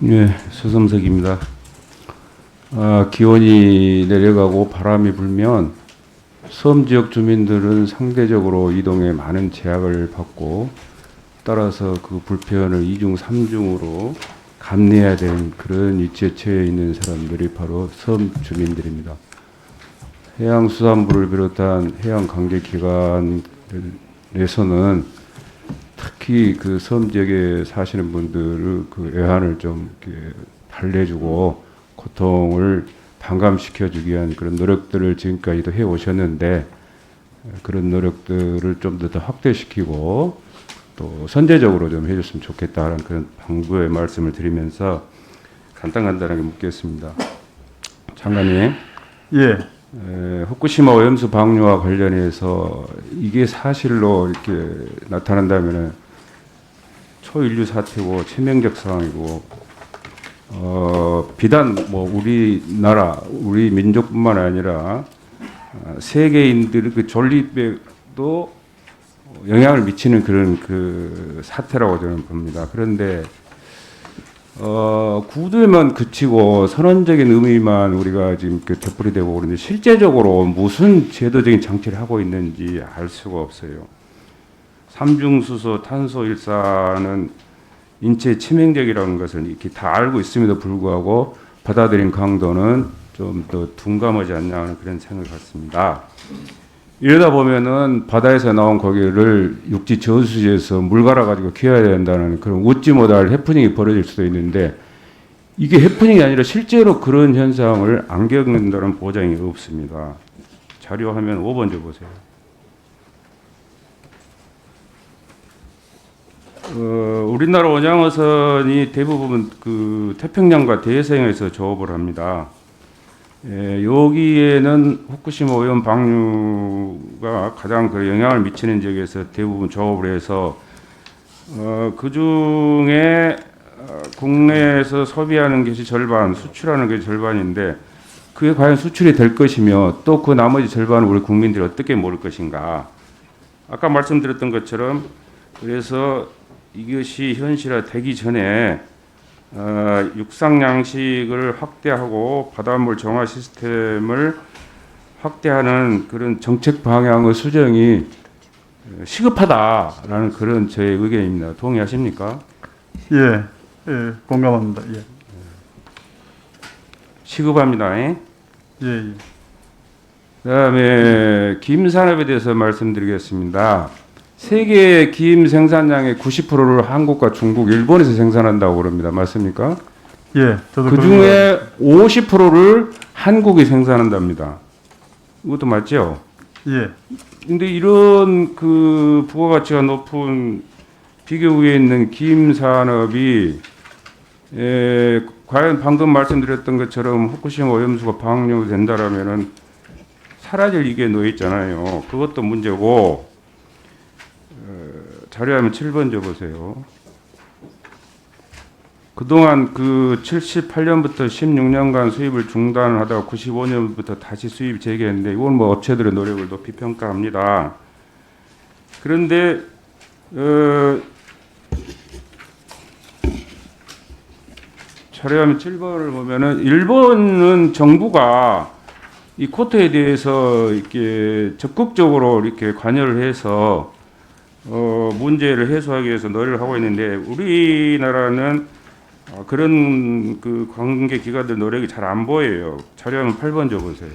예, 서성석입니다. 기온이 내려가고 바람이 불면 섬 지역 주민들은 상대적으로 이동에 많은 제약을 받고 따라서 그 불편을 이중 삼중으로 감내해야 되는 그런 위치에 처해 있는 사람들이 바로 섬 주민들입니다. 해양수산부를 비롯한 해양관계기관에서는 특히 그 섬 지역에 사시는 분들을 그 애환을 좀 이렇게 달래주고 고통을 반감시켜주기 위한 그런 노력들을 지금까지도 해 오셨는데, 그런 노력들을 좀 더 확대시키고 또 선제적으로 좀 해줬으면 좋겠다는 그런 당부의 말씀을 드리면서 간단하게 묻겠습니다. 장관님. 예. 후쿠시마 오염수 방류와 관련해서 이게 사실로 이렇게 나타난다면은 초인류 사태고 치명적 상황이고, 비단 뭐 우리나라 우리 민족뿐만 아니라 세계인들의 그 존립에도 영향을 미치는 그런 그 사태라고 저는 봅니다. 그런데 구두에만 그치고 선언적인 의미만 우리가 지금 되풀이되고 그러는데 실제적으로 무슨 제도적인 장치를 하고 있는지 알 수가 없어요. 삼중수소, 탄소일사는 인체에 치명적이라는 것을 이렇게 다 알고 있음에도 불구하고 받아들인 강도는 좀 더 둔감하지 않냐 하는 그런 생각을 갖습니다. 이러다 보면은 바다에서 나온 고기를 육지 저수지에서 물 갈아가지고 키워야 된다는 그런 웃지 못할 해프닝이 벌어질 수도 있는데, 이게 해프닝이 아니라 실제로 그런 현상을 안 겪는다는 보장이 없습니다. 자료 화면 5번 줘보세요. 우리나라 원양어선이 대부분 그 태평양과 대서양에서 조업을 합니다. 여기에는 후쿠시마 오염 방류가 가장 그 영향을 미치는 지역에서 대부분 조업을 해서 그 중에 국내에서 소비하는 것이 절반, 수출하는 것이 절반인데, 그게 과연 수출이 될 것이며 또 그 나머지 절반은 우리 국민들이 어떻게 모를 것인가. 아까 말씀드렸던 것처럼 그래서 이것이 현실화되기 전에 육상 양식을 확대하고 바닷물 정화 시스템을 확대하는 그런 정책 방향의 수정이 시급하다라는 그런 저의 의견입니다. 동의하십니까? 예. 예. 공감합니다. 예. 시급합니다. 예. 예. 그다음에 김 산업에 대해서 말씀드리겠습니다. 세계 김 생산량의 90%를 한국과 중국, 일본에서 생산한다고 그럽니다. 맞습니까? 예. 저도 그 중에 50%를 한국이 생산한답니다. 이것도 맞죠? 예. 근데 이런 그 부가가치가 높은 비교 위에 있는 김 산업이 과연 방금 말씀드렸던 것처럼 후쿠시마 오염수가 방류된다라면은 사라질 위기에 놓여 있잖아요. 그것도 문제고. 자료화면 7번 줘보세요. 그동안 그 78년부터 16년간 수입을 중단하다가 95년부터 다시 수입 재개했는데, 이건 뭐 업체들의 노력을 높이 평가합니다. 그런데 자료화면 7번을 보면은 일본은 정부가 이 코트에 대해서 이렇게 적극적으로 이렇게 관여를 해서 문제를 해소하기 위해서 노력을 하고 있는데, 우리나라는 그런 그 관계 기관들 노력이 잘 안 보여요. 자료화면 8번 줘보세요.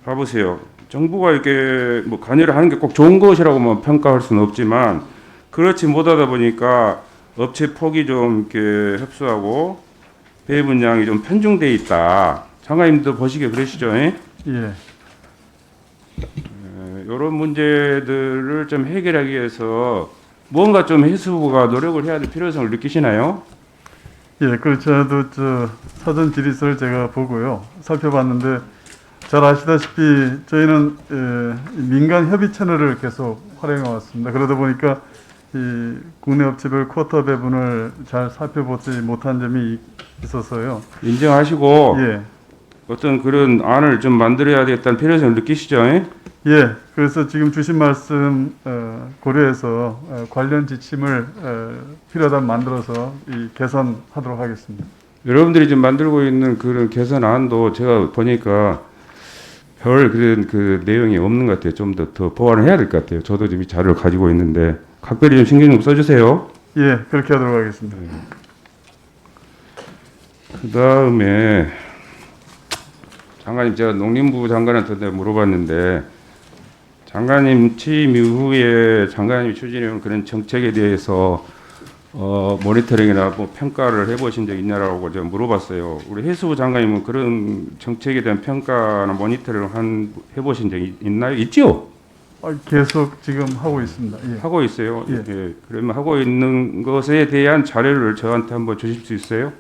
봐보세요. 정부가 이렇게 뭐 관여를 하는 게 꼭 좋은 것이라고만 평가할 수는 없지만, 그렇지 못하다 보니까 업체 폭이 좀 이렇게 협소하고 배분량이 좀 편중돼 있다. 장관님도 보시기에 그러시죠? 예. 이런 문제들을 좀 해결하기 위해서 뭔가 좀 해수부가 노력을 해야 될 필요성을 느끼시나요? 예. 그 저도 사전 질의서를 제가 보고요. 살펴봤는데 잘 아시다시피 저희는 민간 협의 채널을 계속 활용해 왔습니다. 그러다 보니까 이 국내 업체별 쿼터 배분을 잘 살펴보지 못한 점이 있어서요. 인정하시고 예. 어떤 그런 안을 좀 만들어야 되겠다는 필요성을 느끼시죠? 예? 예, 그래서 지금 주신 말씀 고려해서 관련 지침을 필요하다면 만들어서 개선하도록 하겠습니다. 여러분들이 지금 만들고 있는 그런 개선안도 제가 보니까 별 그런 그 내용이 없는 것 같아요. 좀 더 보완을 해야 될 것 같아요. 저도 지금 이 자료를 가지고 있는데 각별히 좀 신경 좀 써주세요. 예, 그렇게 하도록 하겠습니다. 그 다음에 장관님, 제가 농림부 장관한테 물어봤는데 장관님 취임 이후에 장관님이 추진해온 그런 정책에 대해서 모니터링이나 뭐 평가를 해보신 적 있냐라고 제가 물어봤어요. 우리 해수부 장관님은 그런 정책에 대한 평가나 모니터링을 해보신 적 있나요? 있죠? 계속 지금 하고 있습니다. 예. 하고 있어요. 예. 예. 그러면 하고 있는 것에 대한 자료를 저한테 한번 주실 수 있어요?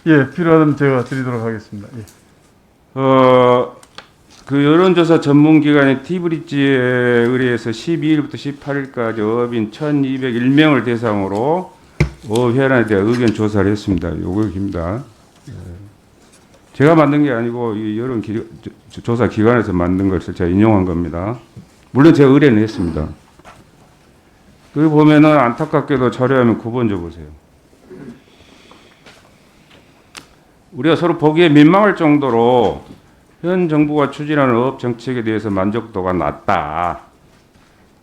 예, 필요하다면 제가 드리도록 하겠습니다. 예. 그 여론조사 전문기관의 티브리지에 의뢰해서 12일부터 18일까지 어업인 1,201명을 대상으로 어업 현안에 대한 의견 조사를 했습니다. 요거입니다. 제가 만든 게 아니고 이 조사 기관에서 만든 것을 제가 인용한 겁니다. 물론 제가 의뢰는 했습니다. 여기 보면은 안타깝게도 자료화면 9번 줘보세요. 우리가 서로 보기에 민망할 정도로 현 정부가 추진하는 어업 정책에 대해서 만족도가 낮다.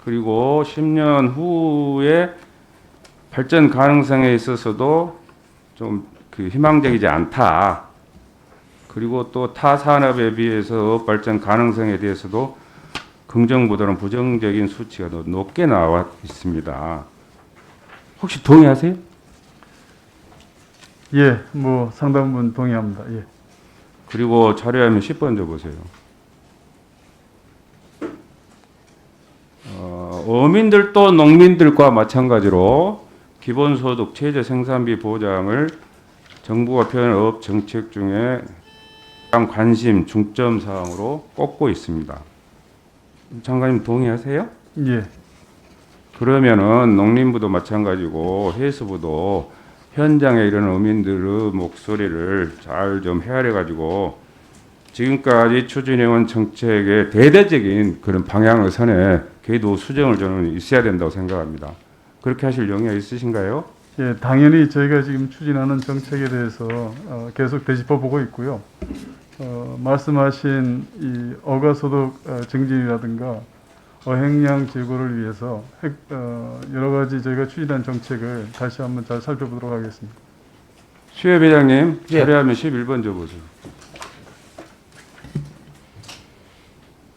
그리고 10년 후에 발전 가능성에 있어서도 좀 희망적이지 않다. 그리고 또 타 산업에 비해서 어업 발전 가능성에 대해서도 긍정보다는 부정적인 수치가 더 높게 나와 있습니다. 혹시 동의하세요? 예, 뭐 상당 부분 동의합니다. 예. 그리고 자료화면 10번 줘보세요. 어민들도 농민들과 마찬가지로 기본소득, 최저 생산비 보장을 정부가 표현한 어업 정책 중에 가장 관심, 중점 사항으로 꼽고 있습니다. 장관님 동의하세요? 예. 그러면은 농림부도 마찬가지고 해수부도 현장에 이런 어민들의 목소리를 잘 좀 헤아려 가지고 지금까지 추진해온 정책의 대대적인 그런 방향의 선에 궤도 수정을 저는 있어야 된다고 생각합니다. 그렇게 하실 용의가 있으신가요? 예, 당연히 저희가 지금 추진하는 정책에 대해서 계속 되짚어 보고 있고요. 말씀하신 이 어가소득 증진이라든가 어획량 제고를 위해서 여러 가지 저희가 추진한 정책을 다시 한번 잘 살펴보도록 하겠습니다. 수협 회장님, 예. 자료하면 11번 줘보세요.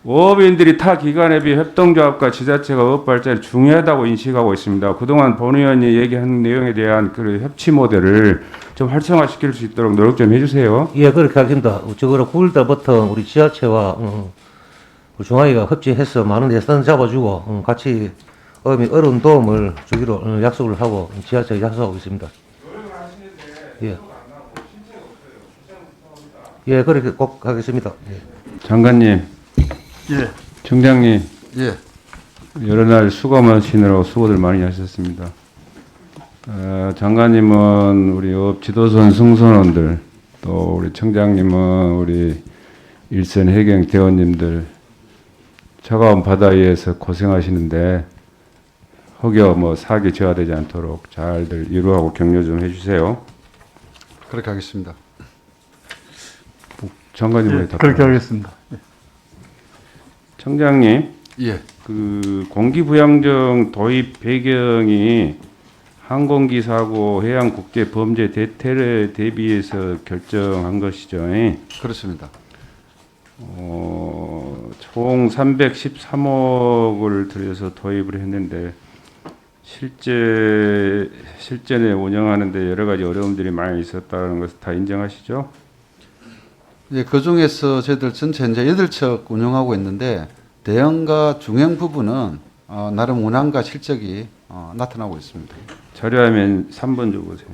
어업인들이 타 기관에 비해 협동조합과 지자체가 어업 발전이 중요하다고 인식하고 있습니다. 그동안 본 의원이 얘기한 내용에 대한 그 협치 모델을 좀 활성화시킬 수 있도록 노력 좀 해주세요. 예, 그렇게 하겠습니다. 저거로 9월달부터 우리 지자체와 우리 중앙위가 협치해서 많은 예산 잡아주고 같이 어려운 도움을 주기로 약속을 하고 지자체가 약속하고 있습니다. 예. 예, 그렇게 꼭 하겠습니다. 예. 장관님, 예. 청장님, 예, 여러 날 수고하시느라고 수고들 많이 하셨습니다. 장관님은 우리 업 지도선 승선원들, 또 우리 청장님은 우리 일선 해경 대원님들 차가운 바다 위에서 고생하시는데 혹여 사기 저하되지 않도록 잘들 위로하고 격려 좀 해주세요. 그렇게 하겠습니다. 장관님 예, 그렇게 하겠습니다. 예. 청장님, 예, 그 공기부양정 도입 배경이 항공기 사고, 해양 국제 범죄 대테러에 대비해서 결정한 것이죠. 그렇습니다. 총 313억을 들여서 도입을 했는데 실전에 운영하는데 여러 가지 어려움들이 많이 있었다는 것을 다 인정하시죠? 예, 그 중에서 저희들 전체 현재 8척 운영하고 있는데 대형과 중형 부분은 나름 운항과 실적이 나타나고 있습니다. 자료화면 3번 줘보세요.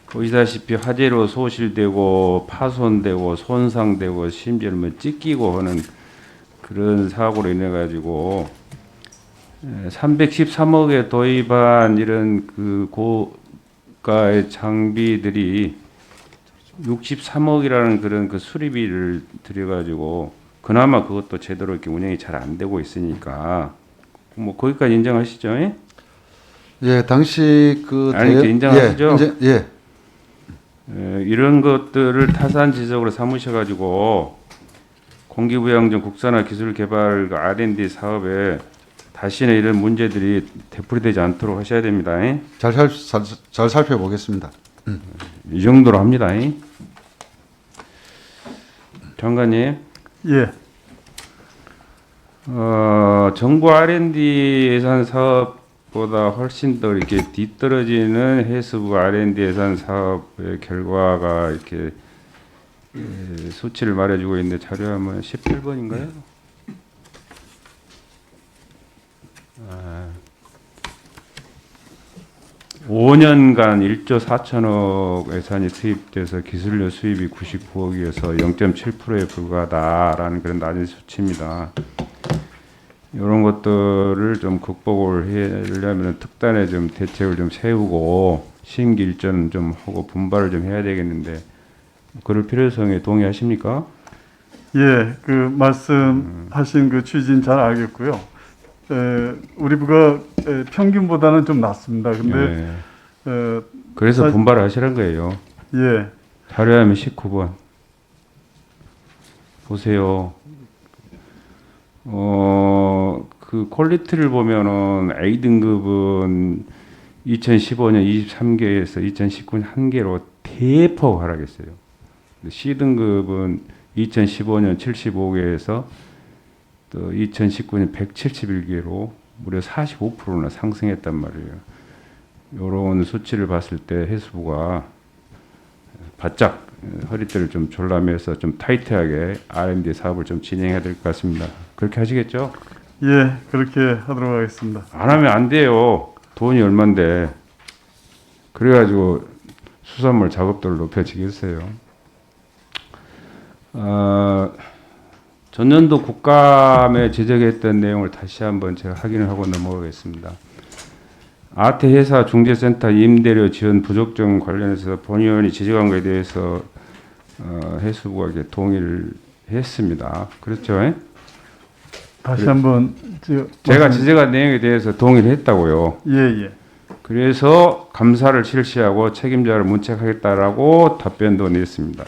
보시다시피 화재로 소실되고 파손되고 손상되고 심지어는 찢기고 하는 그런 사고로 인해 가지고 313억에 도입한 이런 그 고가의 장비들이 63억이라는 그런 그 수리비를 들여가지고 그나마 그것도 제대로 이렇게 운영이 잘 안 되고 있으니까 뭐 거기까지 인정하시죠? 예? 예, 당시 그 아니, 이제 인정하시죠? 예. 이런 것들을 타산 지적으로 삼으셔가지고 공기부양전 국산화 기술 개발 그 R&D 사업에 다시는 이런 문제들이 되풀이되지 않도록 하셔야 됩니다. 예? 잘 살펴보겠습니다. 이 정도로 합니다. 예? 장관님, 예. 정부 R&D 예산 사업보다 훨씬 더 이렇게 뒤떨어지는 해수부 R&D 예산 사업의 결과가 이렇게 수치를 말해주고 있는데 자료하면 18번인가요? 5년간 1조 4천억 예산이 투입돼서 기술료 수입이 99억이어서 0.7%에 불과하다라는 그런 낮은 수치입니다. 이런 것들을 좀 극복을 하려면 특단의 좀 대책을 좀 세우고 신기 일전 좀 하고 분발을 좀 해야 되겠는데 그럴 필요성에 동의하십니까? 예, 그 말씀하신 그 취지는 잘 알겠고요. 우리 부가 평균보다는 좀 낮습니다. 근데 네. 그래서 사- 분발을 하시란 거예요. 예, 자료화면 19번 보세요. 그 퀄리티를 보면은 A 등급은 2015년 23개에서 2019년 1개로 대폭 하락했어요. C 등급은 2015년 75개에서 또 2019년 171개로 무려 45%나 상승했단 말이에요. 이런 수치를 봤을 때 해수부가 바짝 허리띠를 좀 졸라매서 좀 타이트하게 R&D 사업을 좀 진행해야 될 것 같습니다. 그렇게 하시겠죠? 예, 그렇게 하도록 하겠습니다. 안 하면 안 돼요. 돈이 얼만데. 그래가지고 수산물 작업도를 높여지겠어요. 전년도 국감에 지적했던 내용을 다시 한번 제가 확인을 하고 넘어가겠습니다. 아태회사 중재센터 임대료 지원 부족점 관련해서 본의원이 지적한 것에 대해서 해수부가 이렇게 동의를 했습니다. 그렇죠? 예? 다시 한번 제가 지적한 내용에 대해서 동의를 했다고요. 예, 예. 그래서 감사를 실시하고 책임자를 문책하겠다라고 답변도 냈습니다.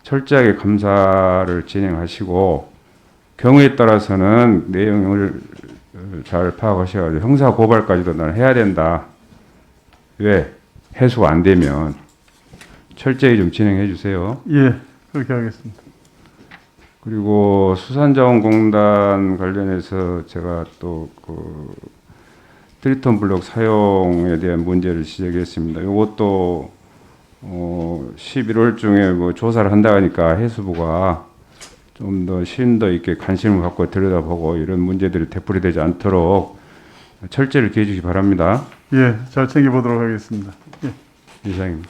철저하게 감사를 진행하시고 경우에 따라서는 내용을 잘 파악하셔가지고 형사 고발까지도 나는 해야 된다. 왜? 해소가 안 되면 철저히 좀 진행해 주세요. 예, 그렇게 하겠습니다. 그리고 수산자원공단 관련해서 제가 또 그 트리톤 블록 사용에 대한 문제를 지적했습니다. 이것도 11월 중에 뭐 조사를 한다 하니까 해수부가 좀 더 심도 있게 관심을 갖고 들여다보고 이런 문제들이 되풀이되지 않도록 철저히 기해 주시기 바랍니다. 예, 잘 챙겨보도록 하겠습니다. 예. 이상입니다.